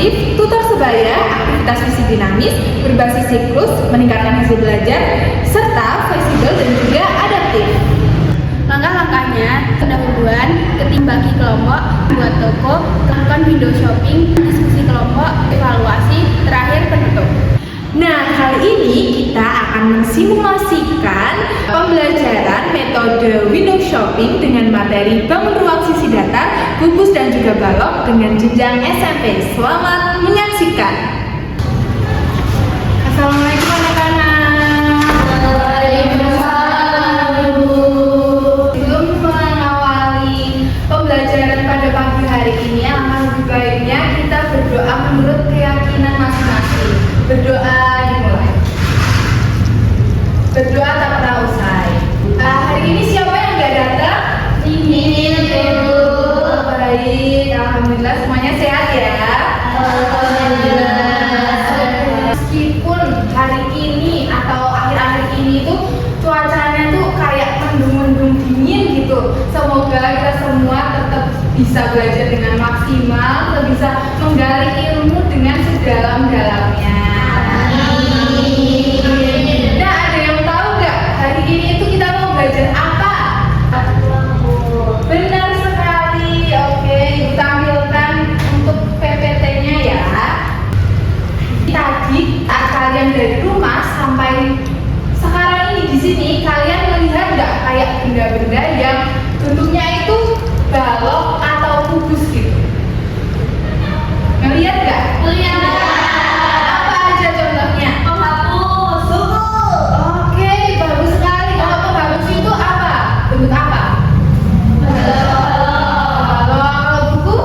interaktif, tutor sebaya, aktivitas visi dinamis, berbasis siklus, meningkatkan hasil belajar, serta fleksibel dan juga adaptif. Langkah-langkahnya, pendahuluan, ketimbagi kelompok, buat toko, lakukan window shopping, diskusi kelompok, evaluasi, terakhir penutup. Nah, kali ini kita akan mensimulasikan pembelajaran metode window shopping dengan materi bangun ruang sisi datar, gugus dan juga balok dengan jenjang SMP. Selamat menyaksikan. Assalamualaikum anak-anak. Sebelum mengawali pembelajaran pada pagi hari ini, alangkah lebih baiknya kita berdoa menurut keyakinan masing-masing. Berdoa dimulai. Berdoa tak pernah usai. Hari ini siapa yang nggak datang? Ini Ibu. Baik, alhamdulillah semuanya sehat ya. Meskipun hari ini atau akhir-akhir ini tuh cuacanya tuh kayak mendung-mendung dingin gitu. Semoga kita semua tetap bisa belajar dengan maksimal, tetap bisa menggali ilmu dengan sedalam-dalamnya. Nah, ada yang tahu nggak hari ini itu kita mau belajar apa? Benar sekali. Oke, Ibu tampilkan untuk PPT-nya ya. Tadi kalian dari rumah sampai sekarang ini di sini, kalian melihat nggak kayak benda-benda yang bentuknya itu balok atau kubus gitu? Ngelihat nggak? Melihat. Apa aja contohnya? Penghapus. Oke, bagus sekali. Kalau penghapus itu apa? Bentuk apa? Balok. Kalau buku?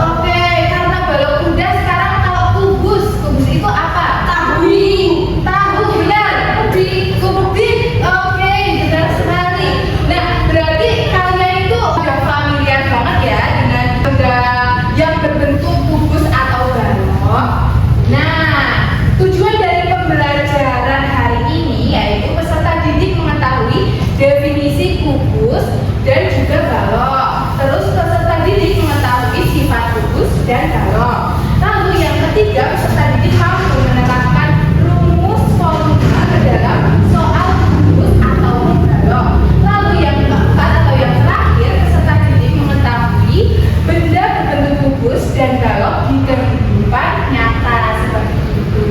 Oke, karena balok udah, sekarang kalau kubus itu apa? Tahu, benar. Kubik. Oke, benar sekali. Nah, berarti kalian itu udah familiar banget ya dengan benda yang berbentuk kubus atau balok. Nah, tujuan dari pembelajaran hari ini yaitu peserta didik mengetahui definisi kubus dan juga balok. Terus peserta didik mengetahui sifat kubus dan balok. Lalu yang ketiga, peserta didik mampu menerapkan rumus formula ke dalam soal kubus ataupun balok. Lalu yang keempat atau yang terakhir, peserta didik mengetahui benda berbentuk kubus dan balok di kehidupan nyata seperti itu.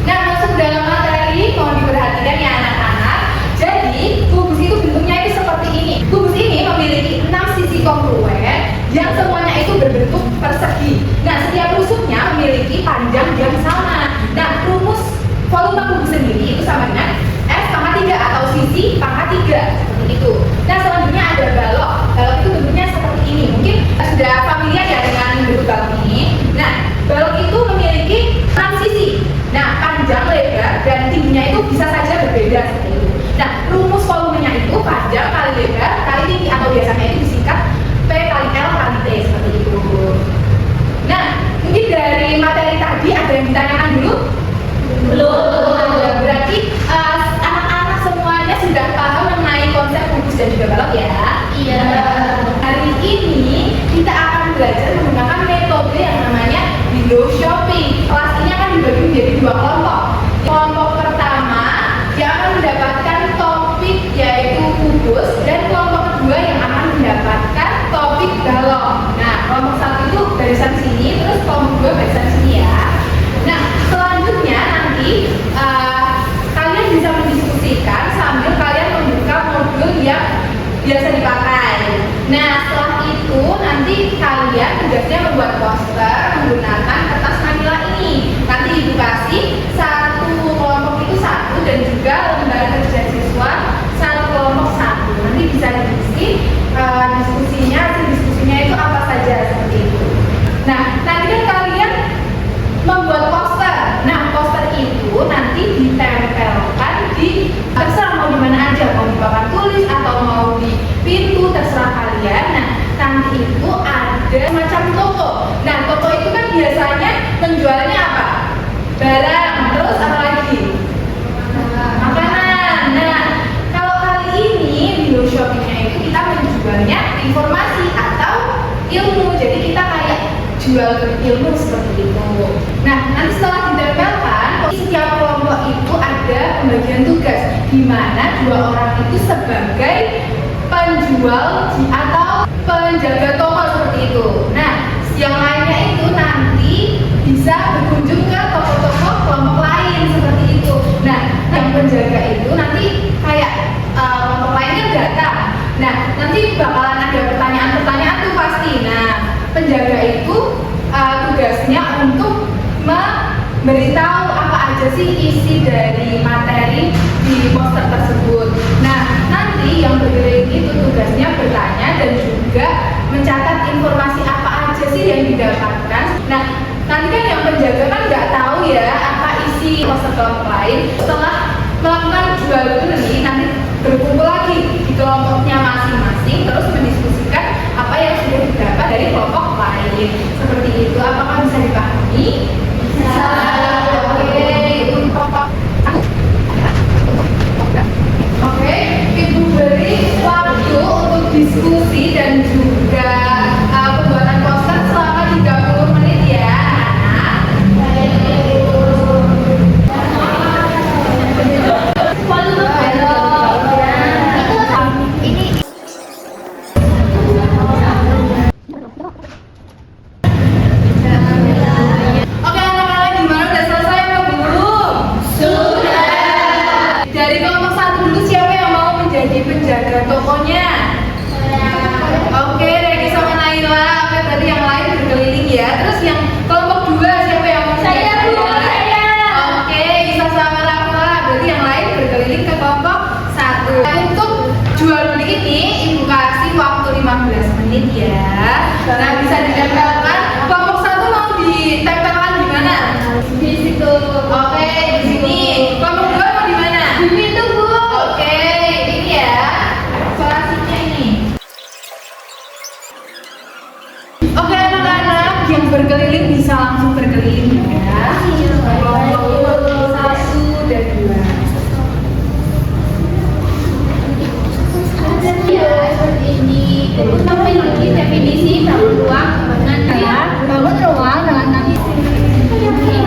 Nah, masuk dalam materi, mohon diperhatikan ya anak-anak. Jadi, kubus itu bentuknya itu seperti ini. Kubus ini memiliki 6 sisi kongruen yang semuanya itu berbentuk persegi. Nah, setiap rusuknya memiliki panjang yang sama. Nah, rumus volume kubus sendiri itu sama dengan F pangkat 3 atau sisi pangkat 3 seperti itu. Nah, selanjutnya ada balok. Balok itu bentuknya seperti ini. Mungkin sudah familiar ya dengan bentuk balok ini. Nah, balok itu memiliki 6 sisi. Nah, panjang, lebar, dan tingginya itu bisa saja berbeda seperti itu. Nah, rumus volumenya itu panjang kali lebar kali tinggi atau biasanya itu disingkat P kali L kali T seperti itu. Nah, mungkin dari materi tadi ada yang ditanyakan dulu? Belum. Ada. Berarti anak-anak semuanya sudah paham mengenai konsep kubus dan juga balok ya? Iya. Hari ini kita akan belajar menggunakan metode yang namanya window shopping. Kelas ini akan dibagi menjadi 2 kelompok. Kelompok pertama yang akan mendapatkan topik yaitu kubus, dan kelompok kedua yang akan mendapatkan topik balok. Nah, kelompok satu itu barisan sini, terus kelompok kedua barisan sini ya. Nah, selanjutnya nanti kalian bisa mendiskusikan sambil kalian membuka modul yang biasa dipakai. Nah, setelah itu nanti kalian tugasnya membuat poster menggunakan kertas manila ini. Nanti Ibu kasih satu kelompok itu satu, dan juga lembaran kerja siswa satu kelompok satu. Nanti bisa diskusinya itu apa saja seperti itu. Nah, nanti kan kalian membuat poster. Nah, poster itu nanti ditempelkan di terserah mau di mana aja, mau di papan tulis atau mau di pintu, terserah kalian. Nah, nanti itu ada macam toko. Nah, toko itu kan biasanya penjualnya apa? Barang, terus apa lagi? Makanan. Nah, kalau kali ini window shoppingnya itu kita menjualnya informasi atau ilmu. Jadi kita kayak menjual ilmu seperti itu. Nah, nanti setelah ditempelkan, setiap kelompok itu ada pembagian tugas di mana dua orang itu sebagai penjual atau penjaga toko seperti itu. Nah, yang lainnya itu nanti bisa berkunjung ke toko-toko kelompok lain seperti itu. Nah, yang penjaga itu nanti kayak kelompok lain kan datang. Nah, nanti bakalan ada pertanyaan-pertanyaan tuh pasti. Nah, penjaga itu tugasnya untuk memberitahu apa aja sih isi dari materi di poster tersebut. Nah, nanti yang berkeliling itu tugasnya bertanya dan juga mencatat informasi apa aja sih yang didapatkan. Nah, nanti kan yang penjaga kan nggak tahu ya apa isi poster kelompok lain. Setelah melakukan jual beli, nanti berkumpul lagi di kelompoknya masing-masing, terus mendiskusikan apa yang sudah didapat dari kelompok lain. Seperti itu, apakah bisa dipahami? Bisa. Oke, Ibu beri waktu untuk diskusi dan juga pembuatan poster selama 30 menit ya, Oke anak-anak, gimana, udah selesai apa belum? Sudah. Dari kelompok 1 dulu, siapa yang mau menjadi penjaga tokonya? Oke, Regi sama Naila. Oke, tadi yang lain berkeliling ya. Terus yang kelompok 2 siapa yang mau menjadi penjaga? Oke, Isa sama Rafa. Berarti yang lain berkeliling ke kelompok 1. Untuk jual beli ini Ibu kasih waktu 15 menit ya. Nah, bisa ditempelkan. Kelompok 1 mau ditempelkan di mana? Di situ. Oke, di sini. Kelompok 2 mau di mana? Di situ, Bu. Oke, ini ya. Isolasinya ini. Oke anak-anak, yang berkeliling bisa langsung berkeliling ya. Kelompok 1 dan 2. Ya, seperti ini. Untuk memiliki definisi bangun ruang dengan bangun ruang dengan nanti.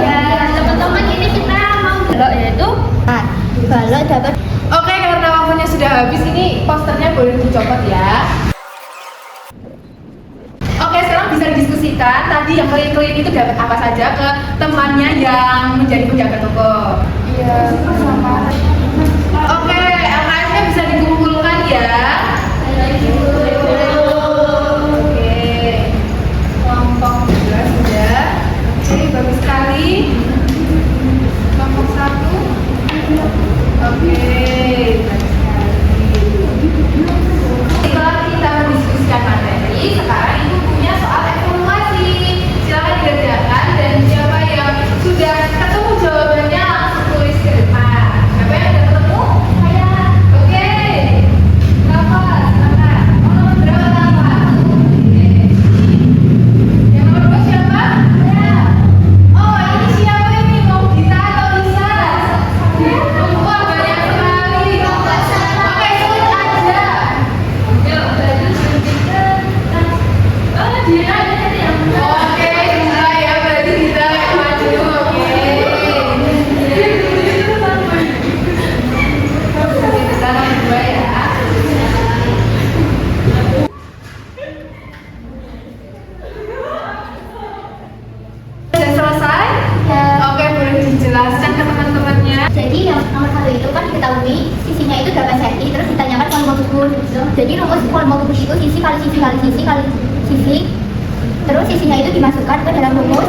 Ya, teman-teman, ini kita mau balok, yaitu balok dapat. Oke, karena waktunya sudah habis, ini posternya boleh dicopot ya. Oke, sekarang bisa didiskusikan. Tadi yang keliling-keliling itu dapat apa saja ke temannya yang menjadi penjaga toko. Iya, sama. Oke, LKS-nya bisa dikumpulkan ya. Oke, kelompok 2 sudah. Oke, bagus sekali. Kelompok 1. Oke, bagus sekali. Setelah kita mendiskusikan materi, sekarang Ibu punya soal evaluasi. Silakan dikerjakan dan siapa yang sudah ketemu jawabannya langsung tulis ke depan. Siapa yang sudah ketemu? Saya. Oke. Berapa? Silakan. Nomor berapa tambah? Oke. Yang nomor 2 siapa? Saya. Oh, ini siapa ini? Mau Gita atau Lisa? Wah, banyak sekali. Oke, sebut aja. Yuk, baju sedikit. Oh, dia ini yang oke, Gita ya, berarti Gita yang maju. Oke. Kita nomor 2 ya. Sudah selesai? Ya. Oke, boleh dijelaskan ke teman-temannya. Jadi yang nomor 1 itu kan diketahui sisinya itu 8 cm, terus ditanyakan volume kubus. Jadi rumus volume kubus itu sisi kali sisi kali sisi kali sisi. Terus sisinya itu dimasukkan ke dalam rumus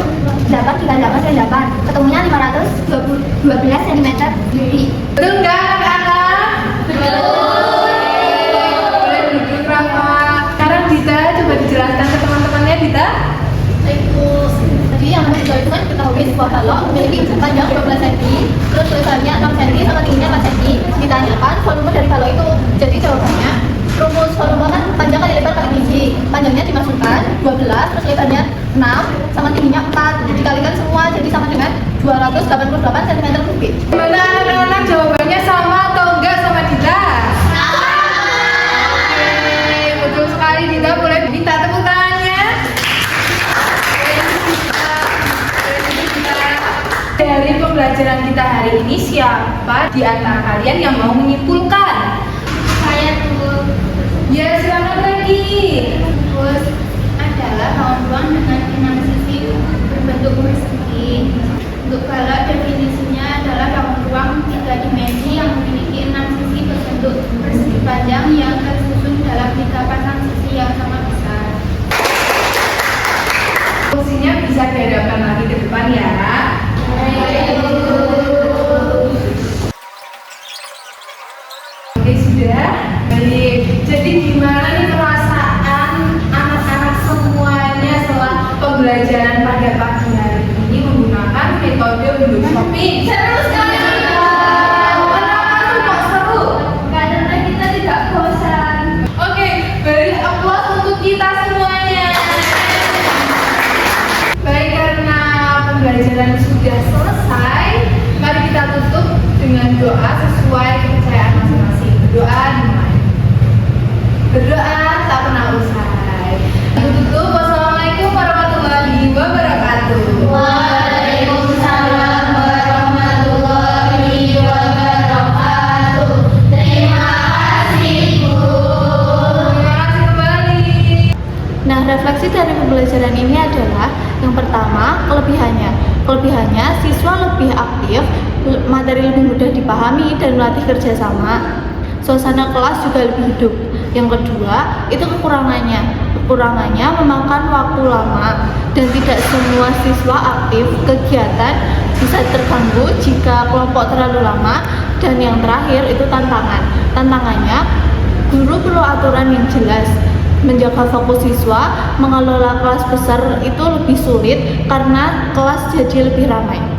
8 dikali 8 kali 8. Ketemunya 512 cm jadi. Betul nggak anak-anak? Betul. Boleh duduk, Rafa. Sekarang Dita, coba dijelaskan ke teman-temannya, Dita. Jadi yang nomor 2 itu kan diketahui sebuah balok memiliki panjang 12 cm, terus lebarnya 6 cm sama tingginya 4 cm. Ditanyakan volume dari balok itu. Jadi jawabannya rumus volume kan panjang kali lebar kali tinggi. Panjangnya dimasukkan 12, terus lebarnya 6 sama tingginya 4. Dikalikan semua jadi sama dengan 288 cm kubik. Gimana anak-anak, jawabannya sama atau enggak sama Dita? Oke, betul sekali Dita. Boleh minta tepuk tangannya. Oke, pembelajaran kita hari ini, siapa di antara kalian yang mau menyimpulkan? Saya tuh Ya, silakan lagi. Kubus adalah ruang dengan 6 sisi berbentuk persegi. Untuk balok definisinya adalah ruang 3 dimensi yang memiliki 6 sisi berbentuk persegi panjang yang tersusun dalam 3 pasang sisi yang sama besar. Fungsinya bisa dihadapkan lagi ke depan ya. Oke, sudah. Baik. Jadi gimana nih perasaan anak-anak semuanya setelah pembelajaran pada pagi hari ini menggunakan metode window shopping? Seru sekali. Kenapa tuh kok seru? Karena kita tidak bosan. Oke, beri aplaus untuk kita semuanya. Baik, karena pembelajaran sudah selesai, mari kita tutup dengan doa sesuai kepercayaan masing-masing. Berdoa dimulai. Berdoa tak pernah usai. Aku tutup. Wassalamualaikum warahmatullahi wabarakatuh. Waalaikumsalam warahmatullahi wabarakatuh. Terima kasih, Bu. Terima kasih kembali. Nah, refleksi dari pembelajaran ini adalah yang pertama, kelebihannya. Kelebihannya, siswa lebih aktif, materi lebih mudah dipahami dan melatih kerjasama. Suasana kelas juga lebih hidup. Yang kedua, itu kekurangannya. Kekurangannya memakan waktu lama dan tidak semua siswa aktif. Kegiatan bisa terganggu jika kelompok terlalu lama. Dan yang terakhir, itu tantangan. Tantangannya, guru perlu aturan yang jelas. Menjaga fokus siswa, mengelola kelas besar itu lebih sulit karena kelas jadi lebih ramai.